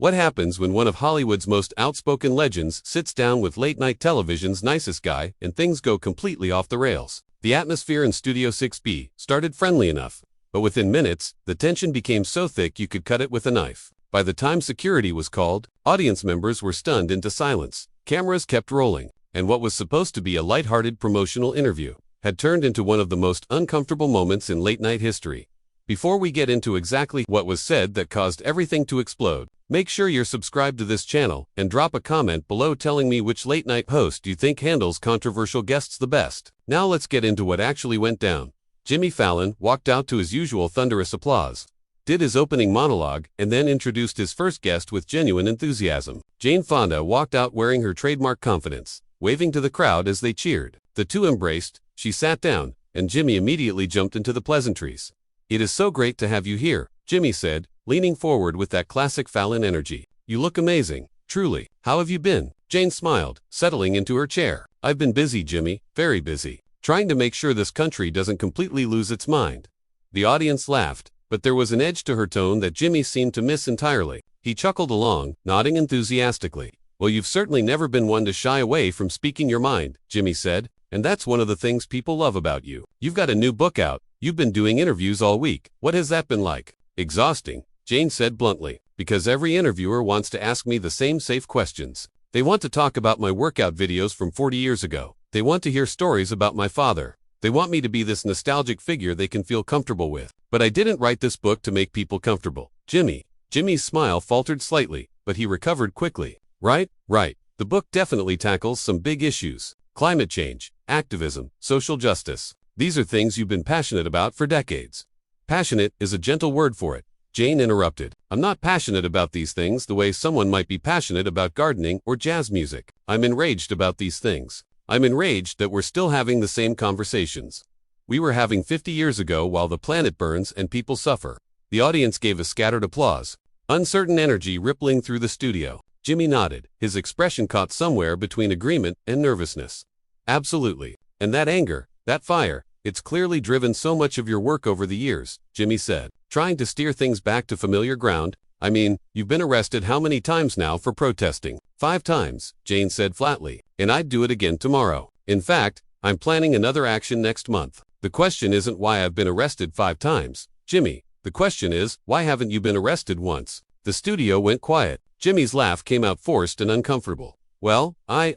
What happens when one of Hollywood's most outspoken legends sits down with late-night television's nicest guy and things go completely off the rails? The atmosphere in Studio 6B started friendly enough, but within minutes, the tension became so thick you could cut it with a knife. By the time security was called, audience members were stunned into silence. Cameras kept rolling, and what was supposed to be a lighthearted promotional interview had turned into one of the most uncomfortable moments in late-night history. Before we get into exactly what was said that caused everything to explode, make sure you're subscribed to this channel and drop a comment below telling me which late-night host you think handles controversial guests the best. Now let's get into what actually went down. Jimmy Fallon walked out to his usual thunderous applause, did his opening monologue, and then introduced his first guest with genuine enthusiasm. Fonda walked out wearing her trademark confidence, waving to the crowd as they cheered. The two embraced, she sat down, and Jimmy immediately jumped into the pleasantries. "It is so great to have you here," Jimmy said, leaning forward with that classic Fallon energy. "You look amazing, truly. How have you been?" Jane smiled, settling into her chair. "I've been busy, Jimmy, very busy, trying to make sure this country doesn't completely lose its mind." The audience laughed, but there was an edge to her tone that Jimmy seemed to miss entirely. He chuckled along, nodding enthusiastically. "Well, you've certainly never been one to shy away from speaking your mind," Jimmy said, "and that's one of the things people love about you. You've got a new book out. You've been doing interviews all week. What has that been like?" "Exhausting," Jane said bluntly, "because every interviewer wants to ask me the same safe questions. They want to talk about my workout videos from 40 years ago. They want to hear stories about my father. They want me to be this nostalgic figure they can feel comfortable with. But I didn't write this book to make people comfortable, Jimmy." Jimmy's smile faltered slightly, but he recovered quickly. Right. The book definitely tackles some big issues. Climate change, activism, social justice. These are things you've been passionate about for decades." "Passionate is a gentle word for it," Jane interrupted. "I'm not passionate about these things the way someone might be passionate about gardening or jazz music. I'm enraged about these things. I'm enraged that we're still having the same conversations we were having 50 years ago while the planet burns and people suffer." The audience gave a scattered applause, uncertain energy rippling through the studio. Jimmy nodded, his expression caught somewhere between agreement and nervousness. "Absolutely. And that anger, that fire, it's clearly driven so much of your work over the years," Jimmy said, trying to steer things back to familiar ground. "I mean, you've been arrested how many times now for protesting?" 5 times, Jane said flatly, "and I'd do it again tomorrow. In fact, I'm planning another action next month." "The question isn't why I've been arrested 5 times, Jimmy. The question is, why haven't you been arrested once?" The studio went quiet. Jimmy's laugh came out forced and uncomfortable. "Well, I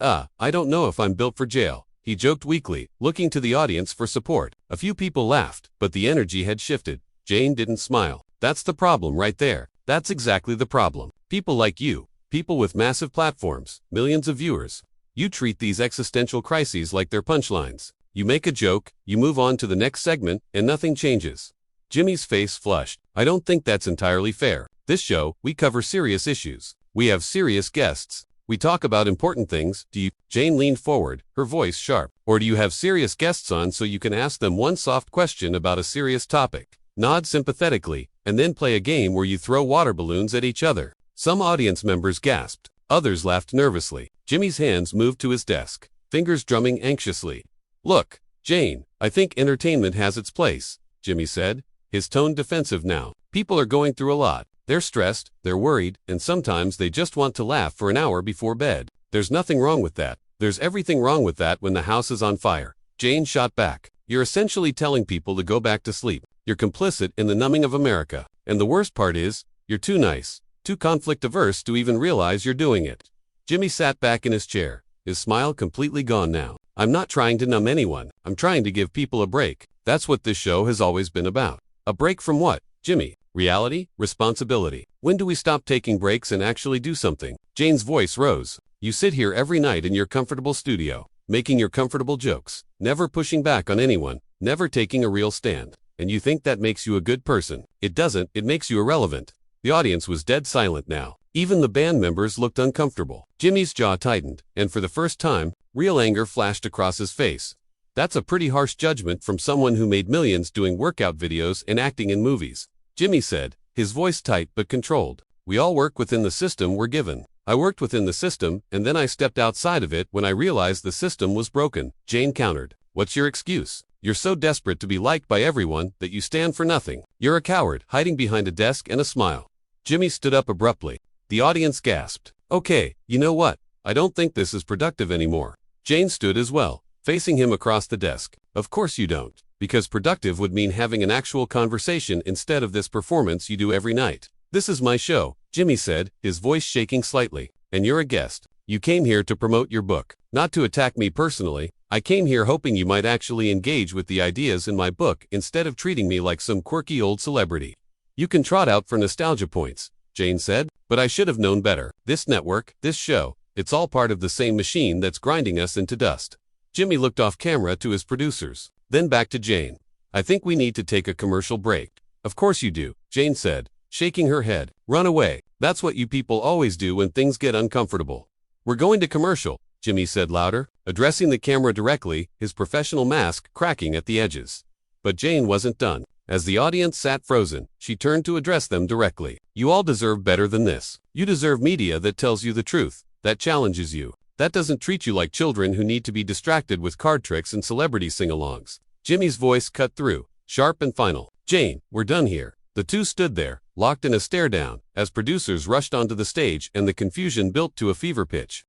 don't know if I'm built for jail," he joked weakly, looking to the audience for support. A few people laughed, but the energy had shifted. Jane didn't smile. "That's the problem right there. That's exactly the problem. People like you, people with massive platforms, millions of viewers. You treat these existential crises like they're punchlines. You make a joke, you move on to the next segment, and nothing changes." Jimmy's face flushed. "I don't think that's entirely fair. This show, we cover serious issues. We have serious guests. We talk about important things. Do you?" Jane leaned forward, her voice sharp. "Or do you have serious guests on so you can ask them one soft question about a serious topic, nod sympathetically, and then play a game where you throw water balloons at each other?" Some audience members gasped. Others laughed nervously. Jimmy's hands moved to his desk, fingers drumming anxiously. "Look, Jane, I think entertainment has its place," Jimmy said, his tone defensive now. "People are going through a lot. They're stressed, they're worried, and sometimes they just want to laugh for an hour before bed. There's nothing wrong with that. There's everything wrong with that when the house is on fire." Jane shot back. "You're essentially telling people to go back to sleep. You're complicit in the numbing of America. And the worst part is, you're too nice, too conflict-averse to even realize you're doing it." Jimmy sat back in his chair, his smile completely gone now. "I'm not trying to numb anyone. I'm trying to give people a break. That's what this show has always been about." "A break from what, Jimmy? Reality? Responsibility? When do we stop taking breaks and actually do something?" Jane's voice rose. "You sit here every night in your comfortable studio, making your comfortable jokes, never pushing back on anyone, never taking a real stand. And you think that makes you a good person. It doesn't, it makes you irrelevant." The audience was dead silent now. Even the band members looked uncomfortable. Jimmy's jaw tightened, and for the first time, real anger flashed across his face. "That's a pretty harsh judgment from someone who made millions doing workout videos and acting in movies," Jimmy said, his voice tight but controlled. "We all work within the system we're given. I worked within the system, and then I stepped outside of it when I realized the system was broken," Jane countered. "What's your excuse? You're so desperate to be liked by everyone that you stand for nothing. You're a coward, hiding behind a desk and a smile." Jimmy stood up abruptly. The audience gasped. Okay, you know what? I don't think this is productive anymore. Jane stood as well, facing him across the desk. Of course you don't. Because productive would mean having an actual conversation instead of this performance you do every night. This is my show, Jimmy said, his voice shaking slightly. And you're a guest. You came here to promote your book, not to attack me personally. I came here hoping you might actually engage with the ideas in my book instead of treating me like some quirky old celebrity. You can trot out for nostalgia points, Jane said, but I should have known better. This network, this show, it's all part of the same machine that's grinding us into dust. Jimmy looked off camera to his producers, then back to Jane. I think we need to take a commercial break. Of course you do, Jane said, shaking her head. Run away. That's what you people always do when things get uncomfortable. We're going to commercial, Jimmy said louder, addressing the camera directly, his professional mask cracking at the edges. But Jane wasn't done. As the audience sat frozen, she turned to address them directly. You all deserve better than this. You deserve media that tells you the truth, that challenges you, that doesn't treat you like children who need to be distracted with card tricks and celebrity sing-alongs. Jimmy's voice cut through, sharp and final. Jane, we're done here. The two stood there, locked in a stare-down, as producers rushed onto the stage and the confusion built to a fever pitch.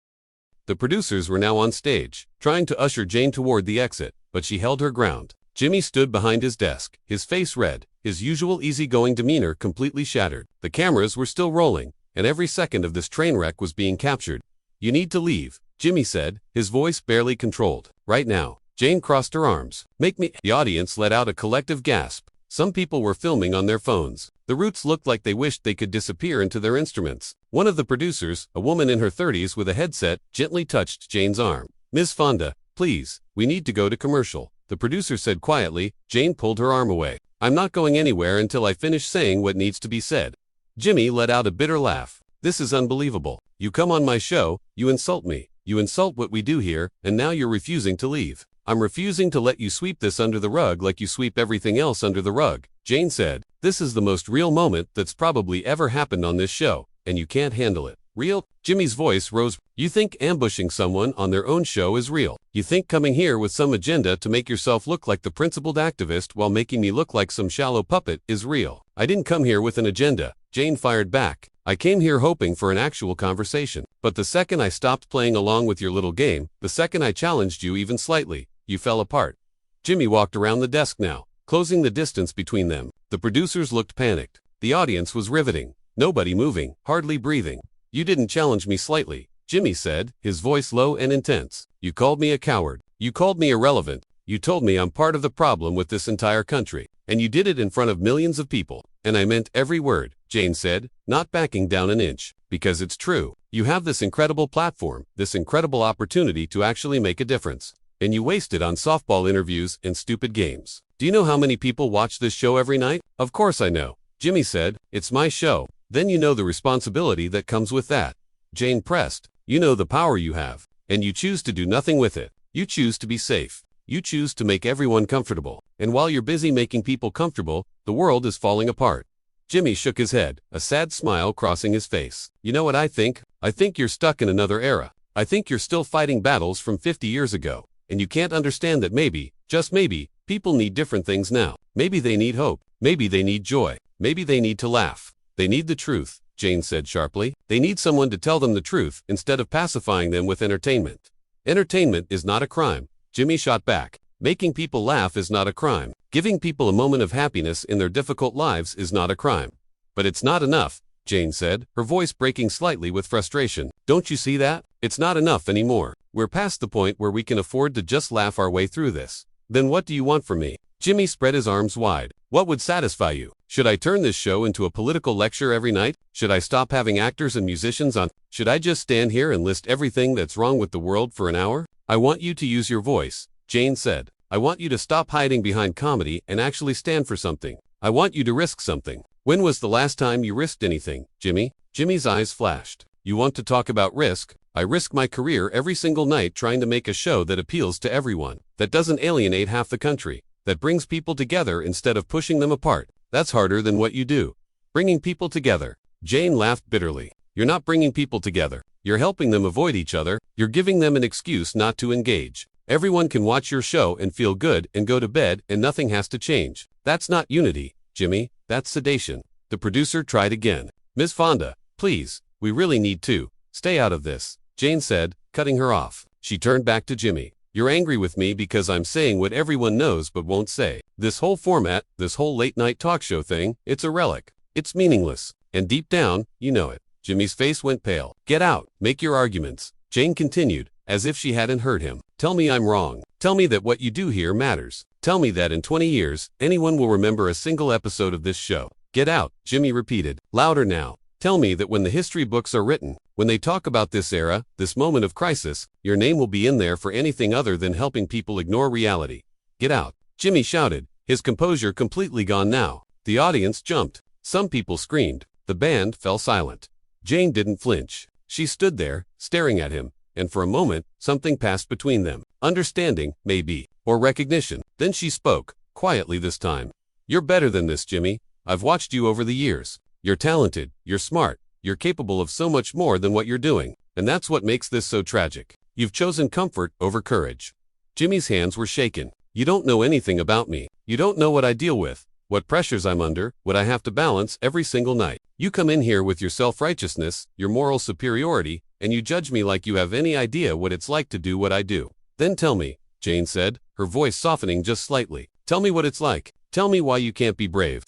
The producers were now on stage, trying to usher Jane toward the exit, but she held her ground. Jimmy stood behind his desk, his face red, his usual easygoing demeanor completely shattered. The cameras were still rolling, and every second of this train wreck was being captured. You need to leave, Jimmy said, his voice barely controlled. Right now. Jane crossed her arms. Make me. The audience let out a collective gasp. Some people were filming on their phones. The Roots looked like they wished they could disappear into their instruments. One of the producers, a woman in her 30s with a headset, gently touched Jane's arm. Ms. Fonda, please, we need to go to commercial, the producer said quietly. Jane pulled her arm away. I'm not going anywhere until I finish saying what needs to be said. Jimmy let out a bitter laugh. This is unbelievable. You come on my show, you insult me, you insult what we do here, and now you're refusing to leave. I'm refusing to let you sweep this under the rug like you sweep everything else under the rug, Jane said. This is the most real moment that's probably ever happened on this show, and you can't handle it. Real? Jimmy's voice rose. You think ambushing someone on their own show is real? You think coming here with some agenda to make yourself look like the principled activist while making me look like some shallow puppet is real? I didn't come here with an agenda, Jane fired back. I came here hoping for an actual conversation. But the second I stopped playing along with your little game, the second I challenged you even slightly, you fell apart. Jimmy walked around the desk now, closing the distance between them. The producers looked panicked. The audience was riveting. Nobody moving, hardly breathing. You didn't challenge me slightly, Jimmy said, his voice low and intense. You called me a coward. You called me irrelevant. You told me I'm part of the problem with this entire country. And you did it in front of millions of people. And I meant every word, Jane said, not backing down an inch. Because it's true. You have this incredible platform, this incredible opportunity to actually make a difference. And you waste it on softball interviews and stupid games. Do you know how many people watch this show every night? Of course I know, Jimmy said. It's my show. Then you know the responsibility that comes with that. Jane pressed. You know the power you have. And you choose to do nothing with it. You choose to be safe. You choose to make everyone comfortable. And while you're busy making people comfortable, the world is falling apart. Jimmy shook his head, a sad smile crossing his face. You know what I think? I think you're stuck in another era. I think you're still fighting battles from 50 years ago. And you can't understand that maybe, just maybe, people need different things now. Maybe they need hope. Maybe they need joy. Maybe they need to laugh. They need the truth, Jane said sharply. They need someone to tell them the truth instead of pacifying them with entertainment. Entertainment is not a crime, Jimmy shot back. Making people laugh is not a crime. Giving people a moment of happiness in their difficult lives is not a crime. But it's not enough, Jane said, her voice breaking slightly with frustration. Don't you see that? It's not enough anymore. We're past the point where we can afford to just laugh our way through this. Then what do you want from me? Jimmy spread his arms wide. What would satisfy you? Should I turn this show into a political lecture every night? Should I stop having actors and musicians on? Should I just stand here and list everything that's wrong with the world for an hour? I want you to use your voice, Jane said. I want you to stop hiding behind comedy and actually stand for something. I want you to risk something. When was the last time you risked anything, Jimmy? Jimmy's eyes flashed. You want to talk about risk? I risk my career every single night trying to make a show that appeals to everyone, that doesn't alienate half the country, that brings people together instead of pushing them apart. That's harder than what you do. Bringing people together. Jane laughed bitterly. You're not bringing people together. You're helping them avoid each other. You're giving them an excuse not to engage. Everyone can watch your show and feel good and go to bed and nothing has to change. That's not unity, Jimmy. That's sedation. The producer tried again. Ms. Fonda, please, we really need to stay out of this, Jane said, cutting her off. She turned back to Jimmy. You're angry with me because I'm saying what everyone knows but won't say. This whole format, this whole late-night talk show thing, it's a relic. It's meaningless. And deep down, you know it. Jimmy's face went pale. Get out. Make your arguments. Jane continued, as if she hadn't heard him. Tell me I'm wrong. Tell me that what you do here matters. Tell me that in 20 years, anyone will remember a single episode of this show. Get out, Jimmy repeated, louder now. Tell me that when the history books are written, when they talk about this era, this moment of crisis, your name will be in there for anything other than helping people ignore reality. Get out. Jimmy shouted, his composure completely gone now. The audience jumped. Some people screamed. The band fell silent. Jane didn't flinch. She stood there, staring at him, and for a moment, something passed between them. Understanding, maybe, or recognition. Then she spoke, quietly this time. You're better than this, Jimmy. I've watched you over the years. You're talented, you're smart, you're capable of so much more than what you're doing, and that's what makes this so tragic. You've chosen comfort over courage. Jimmy's hands were shaken. You don't know anything about me. You don't know what I deal with, what pressures I'm under, what I have to balance every single night. You come in here with your self-righteousness, your moral superiority, and you judge me like you have any idea what it's like to do what I do. Then tell me, Jane said, her voice softening just slightly. Tell me what it's like. Tell me why you can't be brave.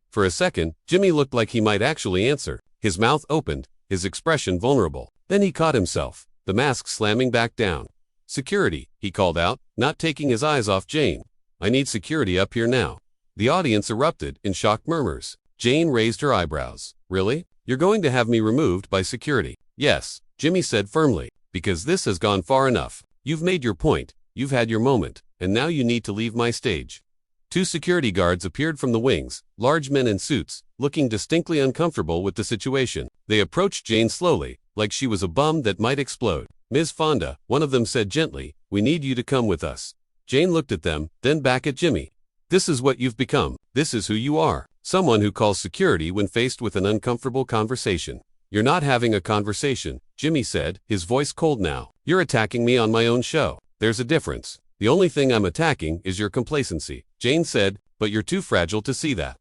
For a second, Jimmy looked like he might actually answer. His mouth opened, his expression vulnerable. Then he caught himself, the mask slamming back down. Security, he called out, not taking his eyes off Jane. I need security up here now. The audience erupted in shocked murmurs. Jane raised her eyebrows. Really? You're going to have me removed by security? Yes, Jimmy said firmly, because this has gone far enough. You've made your point, you've had your moment, and now you need to leave my stage. Two security guards appeared from the wings, large men in suits, looking distinctly uncomfortable with the situation. They approached Jane slowly, like she was a bomb that might explode. Ms. Fonda, one of them said gently, we need you to come with us. Jane looked at them, then back at Jimmy. This is what you've become. This is who you are. Someone who calls security when faced with an uncomfortable conversation. You're not having a conversation, Jimmy said, his voice cold now. You're attacking me on my own show. There's a difference. The only thing I'm attacking is your complacency, Jane said, but you're too fragile to see that.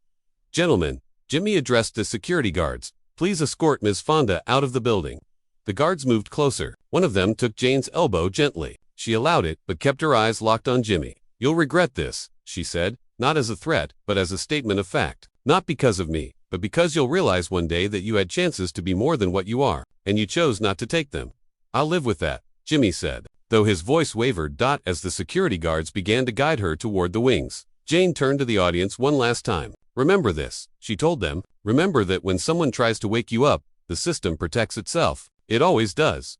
Gentlemen, Jimmy addressed the security guards, please escort Ms. Fonda out of the building. The guards moved closer. One of them took Jane's elbow gently. She allowed it, but kept her eyes locked on Jimmy. You'll regret this, she said, not as a threat, but as a statement of fact. Not because of me, but because you'll realize one day that you had chances to be more than what you are, and you chose not to take them. I'll live with that, Jimmy said, though his voice wavered. As the security guards began to guide her toward the wings. Jane turned to the audience one last time. Remember this, she told them. Remember that when someone tries to wake you up, the system protects itself. It always does.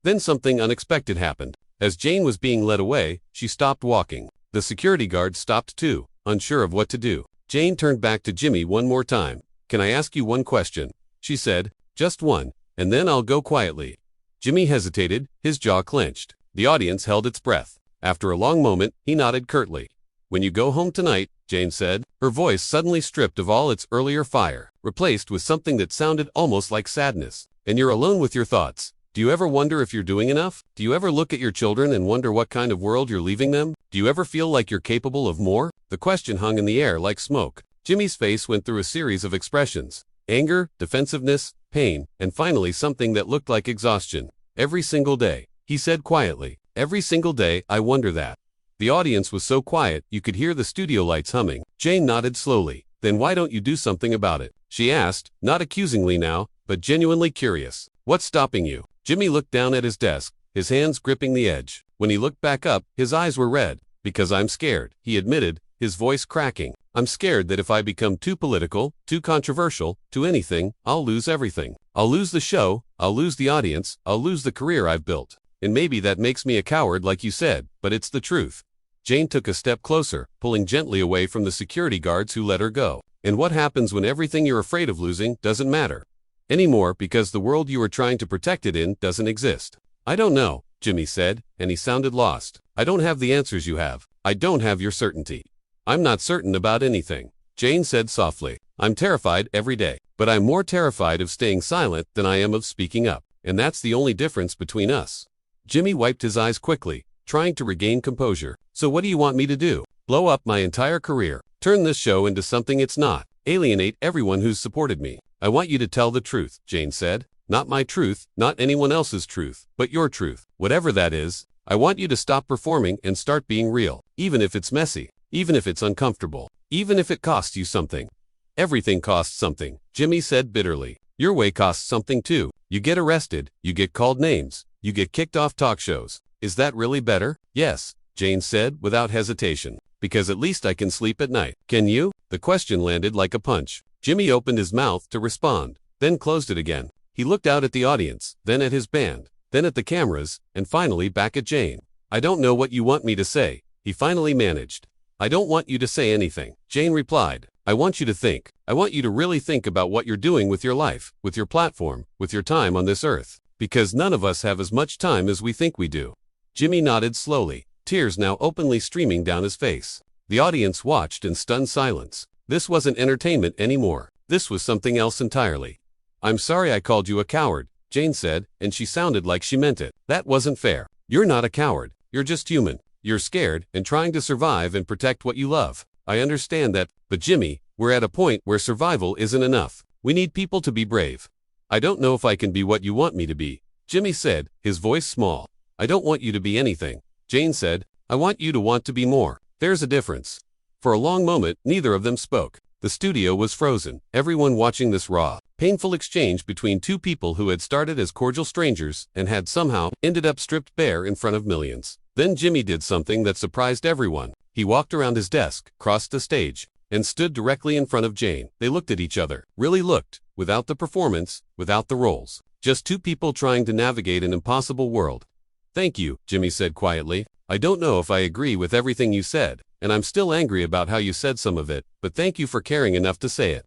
Then something unexpected happened. As Jane was being led away, she stopped walking. The security guard stopped too, unsure of what to do. Jane turned back to Jimmy one more time. Can I ask you one question? She said, just one, and then I'll go quietly. Jimmy hesitated, his jaw clenched. The audience held its breath. After a long moment, he nodded curtly. When you go home tonight, Jane said, her voice suddenly stripped of all its earlier fire, replaced with something that sounded almost like sadness. And you're alone with your thoughts. Do you ever wonder if you're doing enough? Do you ever look at your children and wonder what kind of world you're leaving them? Do you ever feel like you're capable of more? The question hung in the air like smoke. Jimmy's face went through a series of expressions. Anger, defensiveness, pain, and finally something that looked like exhaustion. Every single day, he said quietly. Every single day, I wonder that. The audience was so quiet, you could hear the studio lights humming. Jane nodded slowly. Then why don't you do something about it? She asked, not accusingly now, but genuinely curious. What's stopping you? Jimmy looked down at his desk, his hands gripping the edge. When he looked back up, his eyes were red. Because I'm scared, he admitted, his voice cracking. I'm scared that if I become too political, too controversial, too anything, I'll lose everything. I'll lose the show, I'll lose the audience, I'll lose the career I've built. And maybe that makes me a coward like you said, but it's the truth. Jane took a step closer, pulling gently away from the security guards who let her go. And what happens when everything you're afraid of losing doesn't matter anymore because the world you are trying to protect it in doesn't exist? I don't know, Jimmy said, and he sounded lost. I don't have the answers you have. I don't have your certainty. I'm not certain about anything, Jane said softly. I'm terrified every day, but I'm more terrified of staying silent than I am of speaking up, and that's the only difference between us. Jimmy wiped his eyes quickly, trying to regain composure. So what do you want me to do? Blow up my entire career? Turn this show into something it's not? Alienate everyone who's supported me? I want you to tell the truth, Jane said. Not my truth, not anyone else's truth, but your truth. Whatever that is, I want you to stop performing and start being real, even if it's messy, even if it's uncomfortable, even if it costs you something. Everything costs something, Jimmy said bitterly. Your way costs something too. You get arrested, you get called names, you get kicked off talk shows. Is that really better? Yes, Jane said without hesitation. Because at least I can sleep at night. Can you? The question landed like a punch. Jimmy opened his mouth to respond, then closed it again. He looked out at the audience, then at his band, then at the cameras, and finally back at Jane. I don't know what you want me to say, he finally managed. I don't want you to say anything, Jane replied. I want you to think. I want you to really think about what you're doing with your life, with your platform, with your time on this earth. Because none of us have as much time as we think we do. Jimmy nodded slowly, tears now openly streaming down his face. The audience watched in stunned silence. This wasn't entertainment anymore. This was something else entirely. I'm sorry I called you a coward, Jane said, and she sounded like she meant it. That wasn't fair. You're not a coward. You're just human. You're scared and trying to survive and protect what you love. I understand that, but Jimmy, we're at a point where survival isn't enough. We need people to be brave. I don't know if I can be what you want me to be, Jimmy said, his voice small. I don't want you to be anything, Jane said. I want you to want to be more. There's a difference. For a long moment, neither of them spoke. The studio was frozen, everyone watching this raw, painful exchange between two people who had started as cordial strangers and had somehow ended up stripped bare in front of millions. Then Jimmy did something that surprised everyone. He walked around his desk, crossed the stage, and stood directly in front of Jane. They looked at each other, really looked, without the performance, without the roles. Just two people trying to navigate an impossible world. Thank you, Jimmy said quietly. I don't know if I agree with everything you said, and I'm still angry about how you said some of it, but thank you for caring enough to say it.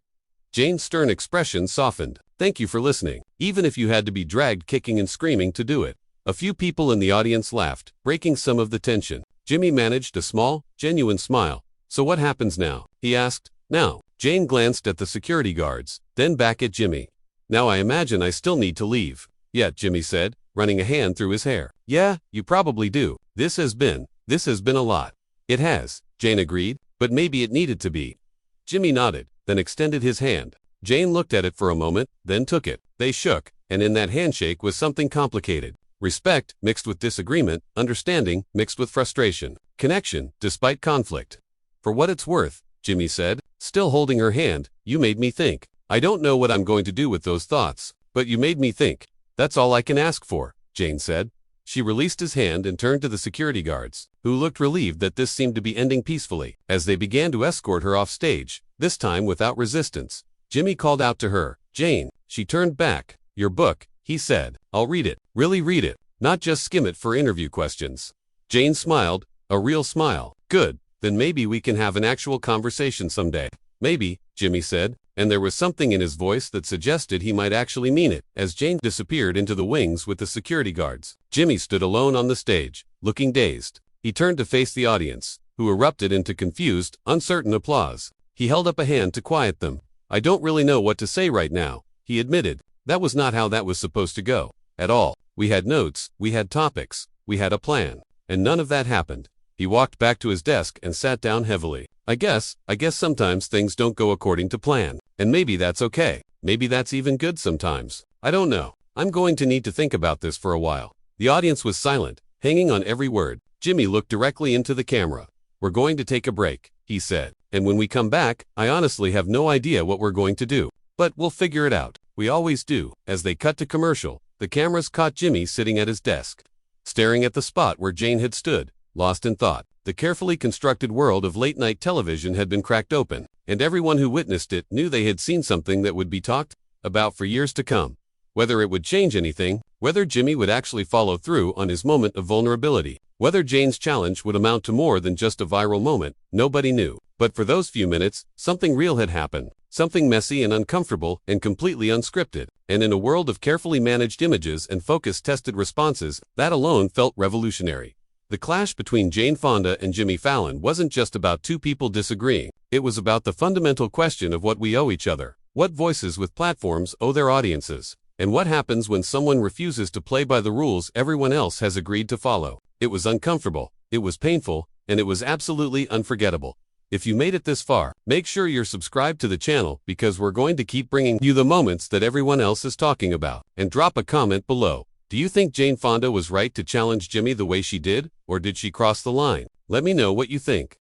Jane's stern expression softened. Thank you for listening, even if you had to be dragged kicking and screaming to do it. A few people in the audience laughed, breaking some of the tension. Jimmy managed a small, genuine smile. So what happens now? He asked. Now, Jane glanced at the security guards, then back at Jimmy. Now I imagine I still need to leave. Yeah, Jimmy said, running a hand through his hair. Yeah, you probably do. This has been a lot. It has, Jane agreed, but maybe it needed to be. Jimmy nodded, then extended his hand. Jane looked at it for a moment, then took it. They shook, and in that handshake was something complicated. Respect mixed with disagreement, understanding mixed with frustration, connection despite conflict. For what it's worth, Jimmy said, still holding her hand, you made me think. I don't know what I'm going to do with those thoughts, but you made me think. That's all I can ask for, Jane said. She released his hand and turned to the security guards, who looked relieved that this seemed to be ending peacefully. As they began to escort her off stage, this time without resistance, Jimmy called out to her, Jane. She turned back. Your book, he said. I'll read it. Really read it, not just skim it for interview questions. Jane smiled, a real smile. Good, then maybe we can have an actual conversation someday. Maybe, Jimmy said, and there was something in his voice that suggested he might actually mean it. As Jane disappeared into the wings with the security guards, Jimmy stood alone on the stage, looking dazed. He turned to face the audience, who erupted into confused, uncertain applause. He held up a hand to quiet them. I don't really know what to say right now, he admitted. That was not how that was supposed to go, at all. We had notes, we had topics, we had a plan, and none of that happened. He walked back to his desk and sat down heavily. I guess sometimes things don't go according to plan. And maybe that's okay. Maybe that's even good sometimes. I don't know. I'm going to need to think about this for a while. The audience was silent, hanging on every word. Jimmy looked directly into the camera. We're going to take a break, he said. And when we come back, I honestly have no idea what we're going to do. But we'll figure it out. We always do. As they cut to commercial, the cameras caught Jimmy sitting at his desk, staring at the spot where Jane had stood, lost in thought. The carefully constructed world of late-night television had been cracked open, and everyone who witnessed it knew they had seen something that would be talked about for years to come. Whether it would change anything, whether Jimmy would actually follow through on his moment of vulnerability, whether Jane's challenge would amount to more than just a viral moment, nobody knew. But for those few minutes, something real had happened, something messy and uncomfortable and completely unscripted. And in a world of carefully managed images and focus-tested responses, that alone felt revolutionary. The clash between Jane Fonda and Jimmy Fallon wasn't just about two people disagreeing. It was about the fundamental question of what we owe each other, what voices with platforms owe their audiences, and what happens when someone refuses to play by the rules everyone else has agreed to follow. It was uncomfortable, it was painful, and it was absolutely unforgettable. If you made it this far, make sure you're subscribed to the channel because we're going to keep bringing you the moments that everyone else is talking about. And drop a comment below. Do you think Jane Fonda was right to challenge Jimmy the way she did, or did she cross the line? Let me know what you think.